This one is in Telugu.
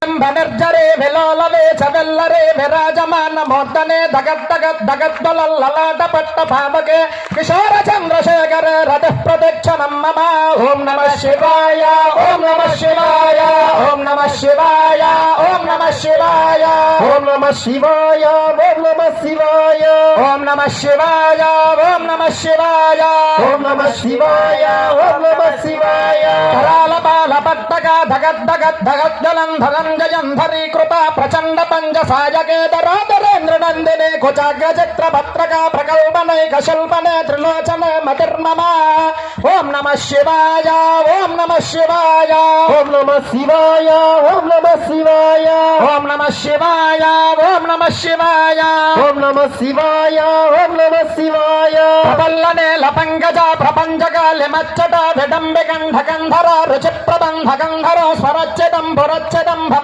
నిర్జరే విలోలవే చవెల్లరే విరాజమాన మూర్ధనే దగద్దగద్దగద్దలలాట పట్ట భావకే కిశోర చంద్రశేఖర రథ ప్రదక్షిణం మమ ఓం నమః శివాయ ఓం నమః శివాయ ఓం నమః శివాయ ఓం నమః శివాయ ఓం నమః శివాయ ఓం నమః శివాయ ఓం నమః శివాయ ఓం నమః శివాయ ఓం నమః శివాయ ఓం నమః శివాయ కరాల బాల పట్టక ధగద్దగద్దగద్దలం ధనంజయంధరీ కృపా ప్రచండ పంజ సాయకేతరాధరేంద్ర నందిని కుచాగ్రచిత్ర భద్రక ప్రకల్పనైక శల్పనే త్రిలోచన మతిర్మమ ఓం నమః శివాయ ఓం నమః శివాయ ఓం నమః శివాయ ఓం నమః శివాయ ఓం నమః శివాయ ఓం నమః శివాయ ఓం నమః శివాయ ఓం నమః శివాయ ప్రబల్లనే లపంగజ ప్రపంచకాలి మచ్చట విడంబి గంధ గంధర రుచి ప్రబంధ గంధర స్వరచ్చదం పురచ్చదం భవ